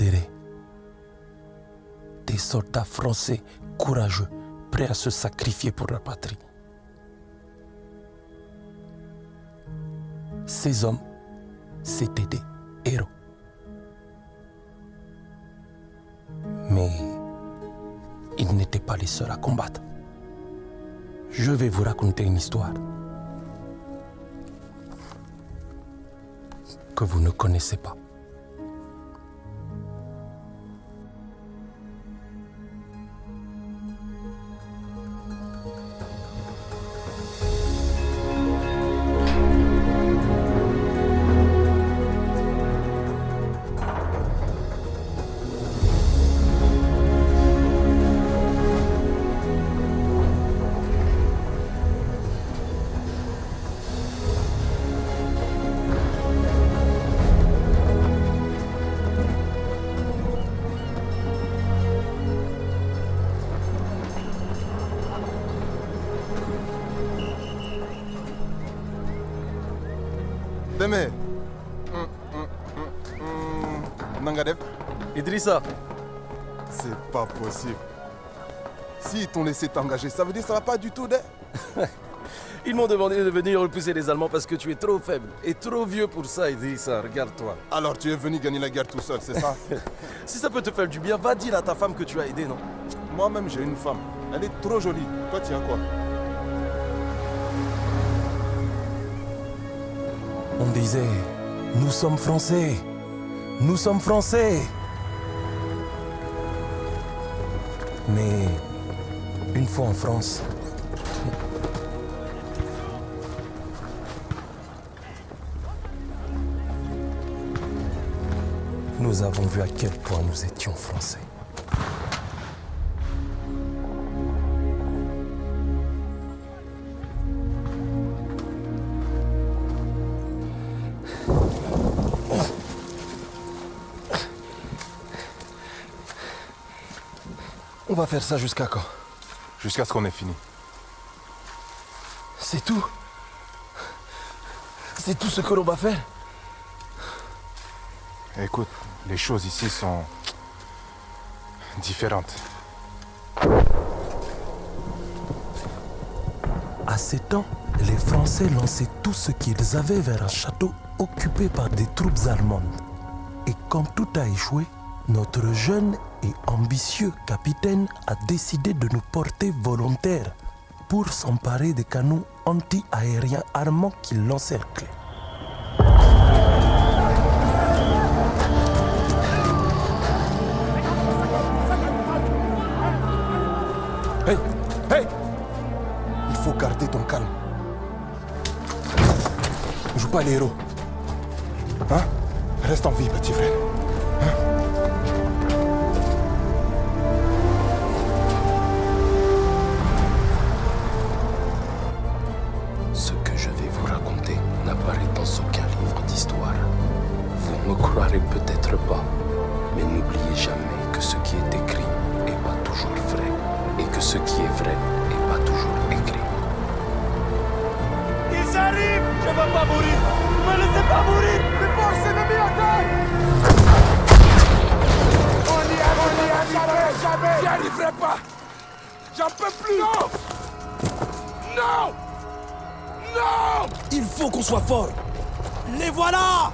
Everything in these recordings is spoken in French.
adhérer. Des soldats français courageux, prêts à se sacrifier pour leur patrie. Ces hommes, c'étaient des héros. Mais ils n'étaient pas les seuls à combattre. Je vais vous raconter une histoire que vous ne connaissez pas. Deme. Nangadef. Idrissa. C'est pas possible. S'ils t'ont laissé t'engager, ça veut dire que ça va pas du tout, Ils m'ont demandé de venir repousser les Allemands parce que tu es trop faible et trop vieux pour ça, Idrissa. Regarde-toi. Alors tu es venu gagner la guerre tout seul, c'est ça? Si ça peut te faire du bien, va dire à ta femme que tu as aidé, non? Moi-même, j'ai une femme. Elle est trop jolie. Toi, tu as quoi? On disait, nous sommes Français, nous sommes Français. Mais une fois en France, nous avons vu à quel point nous étions Français. On va faire ça jusqu'à quand? Jusqu'à ce qu'on ait fini. C'est tout? C'est tout ce que l'on va faire? Écoute, les choses ici sont différentes. À ces temps, les Français lançaient tout ce qu'ils avaient vers un château occupé par des troupes allemandes. Et quand tout a échoué, notre jeune et ambitieux capitaine a décidé de nous porter volontaires pour s'emparer des canons anti-aériens armants qui l'encerclaient. Hey! Hey! Il faut garder ton calme. Joue pas les héros. Hein? Reste en vie, petit frère. Ce que je vais vous raconter n'apparaît dans aucun livre d'histoire. Vous me croirez peut-être pas, mais n'oubliez jamais que ce qui est écrit n'est pas toujours vrai, et que ce qui est vrai n'est pas toujours écrit. Ils arrivent! Je ne vais pas mourir! Ne me laissez pas mourir! Les forces ennemies attaquent! On n'y arrivera jamais! J'y arriverai pas! J'en peux plus! Non! Non! Non! Il faut qu'on soit fort. Les voilà!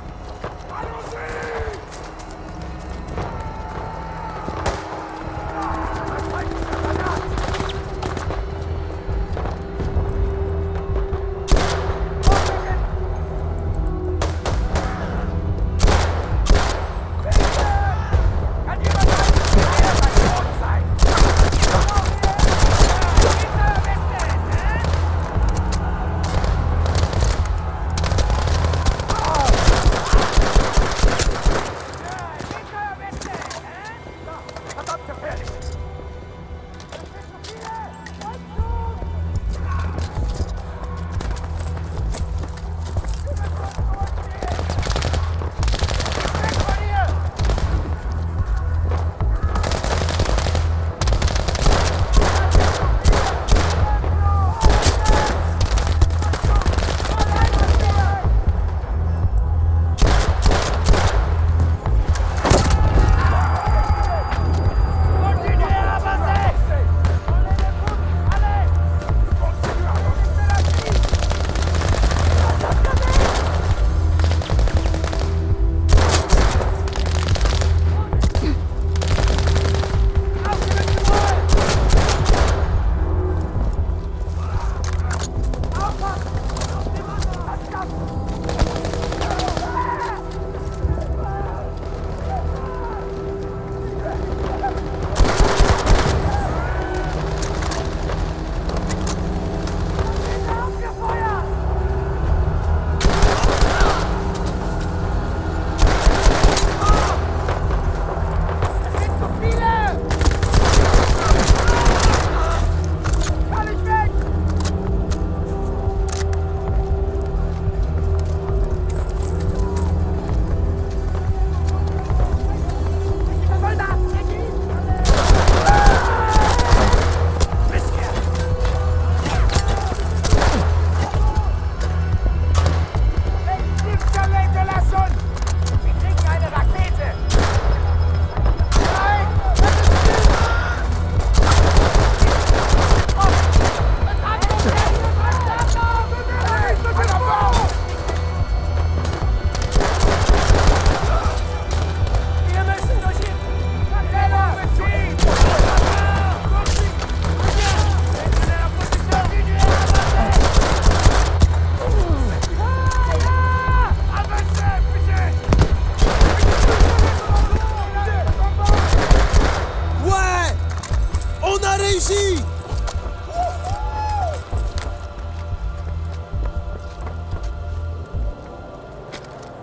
réussi!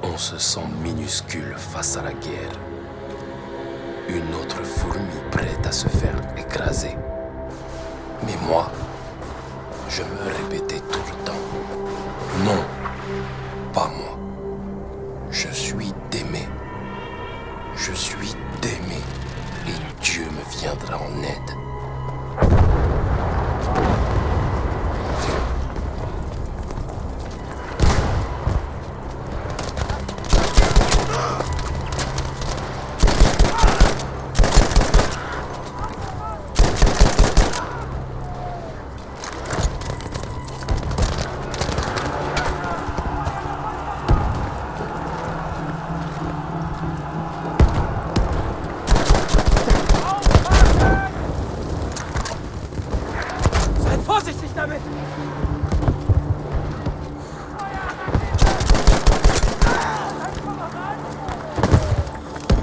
On se sent minuscule face à la guerre. Une autre fourmi prête à se faire écraser. Mais moi, je me répétais tout le temps, non, pas moi. Je suis d'aimer. Je suis d'aimer. Et Dieu me viendra en aide. Vorsichtig damit!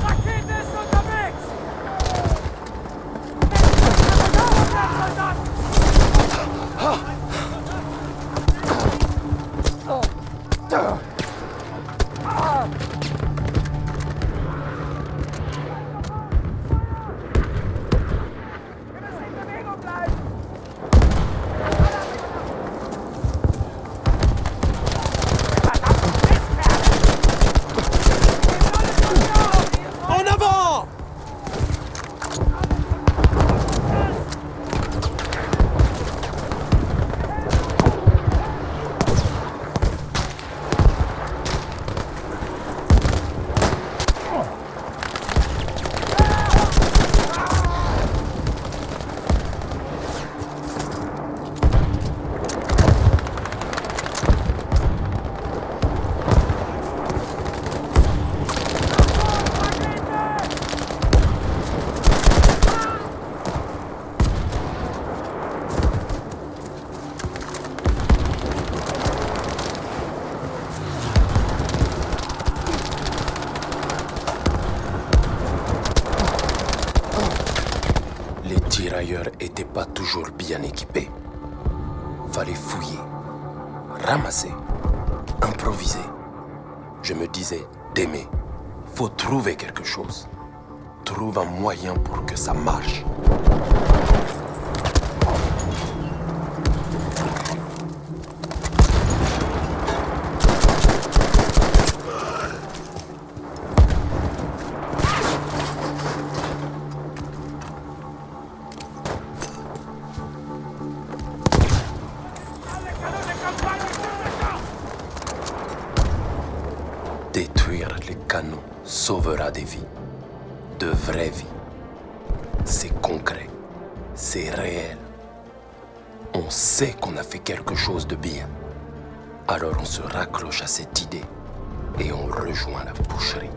Rakete ist unterwegs! En avant! Les tirailleurs étaient pas toujours bien équipés. Fallait fouiller, ramasser, improviser. Je me disais, d'aimer, faut trouver quelque chose. Trouve un moyen pour que ça marche. Détruire les canons sauvera des vies, de vraies vies. C'est concret, c'est réel. On sait qu'on a fait quelque chose de bien. Alors on se raccroche à cette idée et on rejoint la boucherie.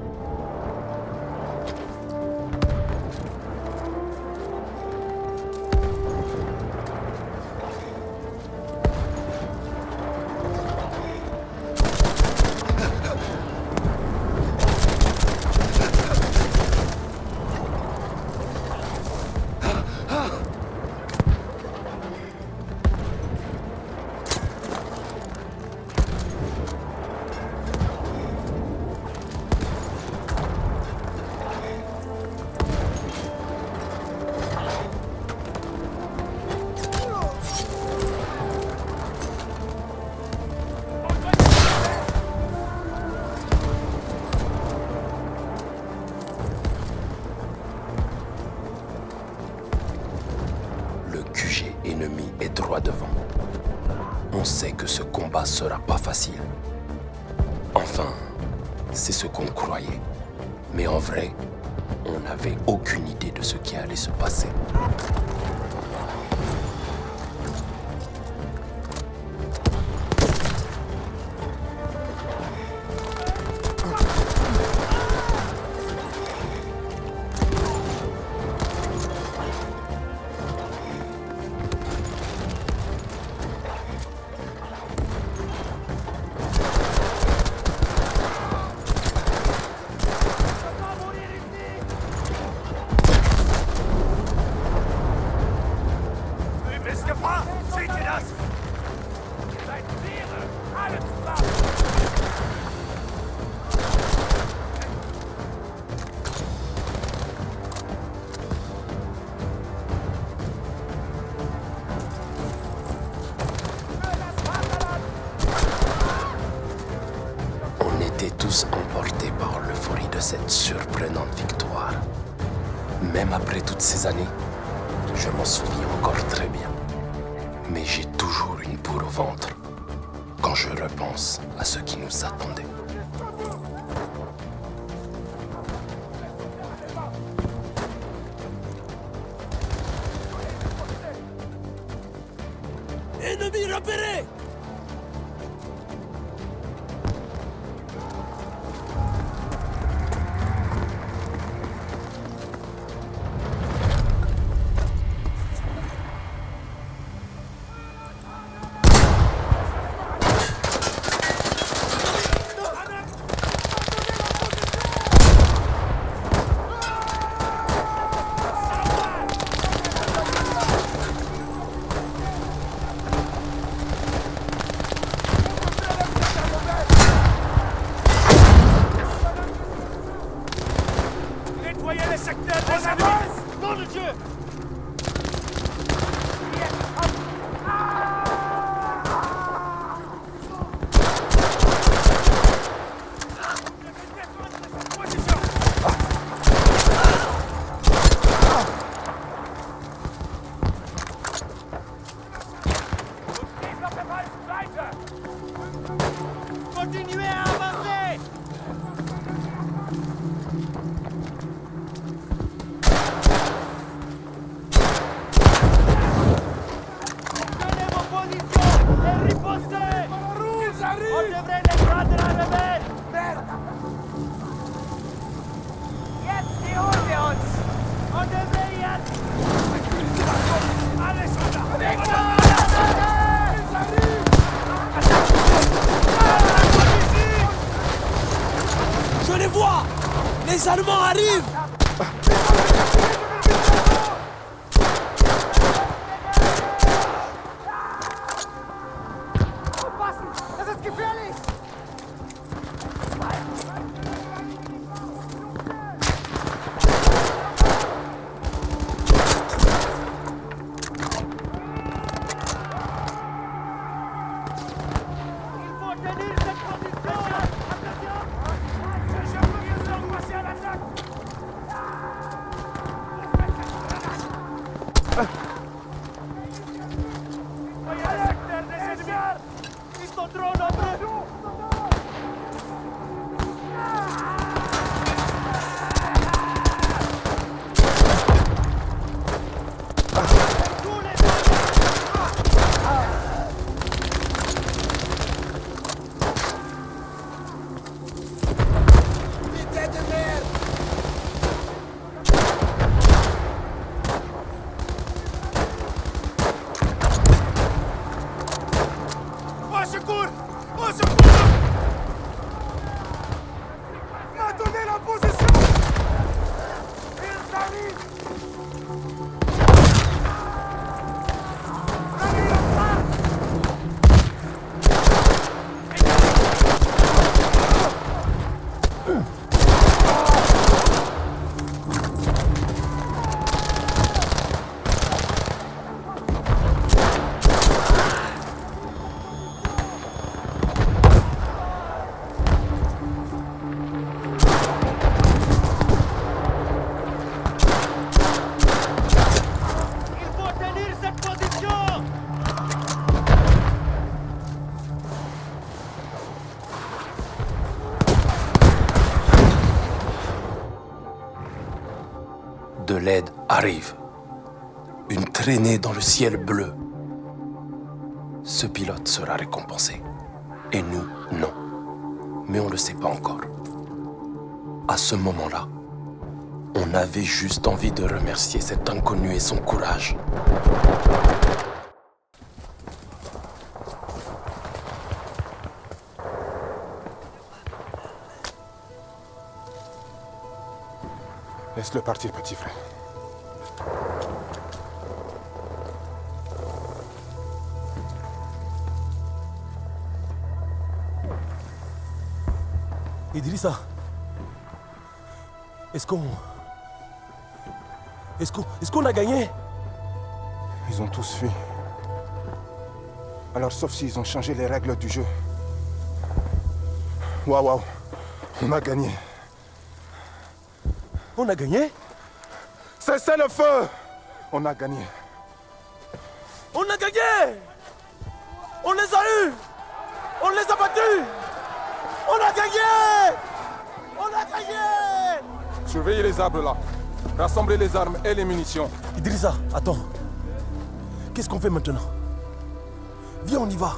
Ennemi est droit devant. On sait que ce combat sera pas facile. Enfin, c'est ce qu'on croyait. Mais en vrai, on n'avait aucune idée de ce qui allait se passer. Même après toutes ces années, je m'en souviens encore très bien. Mais j'ai toujours une boule au ventre quand je repense à ce qui nous attendait. Ennemi repéré! Continuez à avancer! Tenez vos positions et ripostez! Ils arrivent! On devrait les prendre à rebelle! Merde! Jetzt die holen wir uns! On devrait y être! Allez, soldats! Victor! Ils arrivent! Je les vois! Les Allemands arrivent! Aufpassen! Das ist gefährlich! Il faut tenir cette position! Attention! Passer à l'attaque! Voyez le secteur des ennemis! Ils sont trop nombreux! Tous les Putain de merde! Au secours! Au secours! Maintenez la position! Ils arrivent! Il faut tenir cette position! De l'aide arrive. Une traînée dans le ciel bleu. Ce pilote sera récompensé. Et nous, non. Mais on ne le sait pas encore. À ce moment-là, on avait juste envie de remercier cet inconnu et son courage. Laisse-le partir, petit frère. Idrissa, est-ce qu'on a gagné? Ils ont tous fui. Alors, sauf s'ils ont changé les règles du jeu. Waouh, on a gagné. On a gagné? Cessez le feu! On a gagné. On a gagné! On les a eus! On les a battus! On a gagné! On a gagné! Surveillez les arbres là. Rassemblez les armes et les munitions. Idrissa, attends. Qu'est-ce qu'on fait maintenant? Viens, on y va.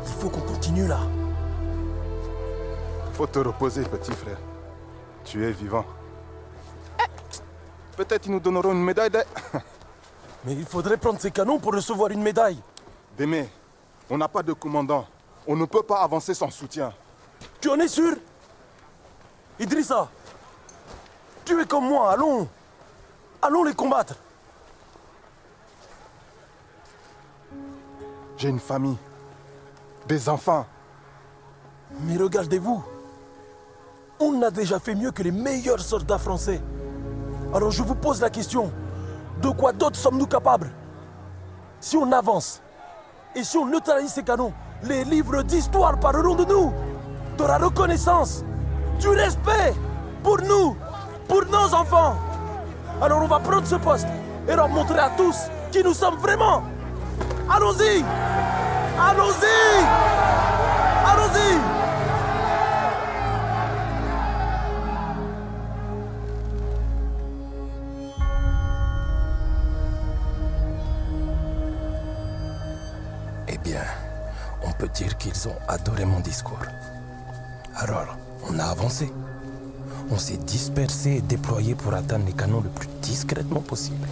Il faut qu'on continue là. Faut te reposer, petit frère. Tu es vivant. Peut-être ils nous donneront une médaille de... Mais il faudrait prendre ces canons pour recevoir une médaille. Démé, on n'a pas de commandant. On ne peut pas avancer sans soutien. Tu en es sûr? Idrissa, tu es comme moi, allons. Allons les combattre. J'ai une famille. Des enfants. Mais regardez-vous. On a déjà fait mieux que les meilleurs soldats français. Alors je vous pose la question. De quoi d'autre sommes-nous capables? Si on avance, et si on neutralise ces canons, les livres d'histoire parleront de nous. De la reconnaissance, du respect pour nous, pour nos enfants. Alors on va prendre ce poste et leur montrer à tous qui nous sommes vraiment. Allons-y! Allons-y! Allons-y! Eh bien, on peut dire qu'ils ont adoré mon discours. Alors, on a avancé. On s'est dispersé et déployé pour atteindre les canons le plus discrètement possible.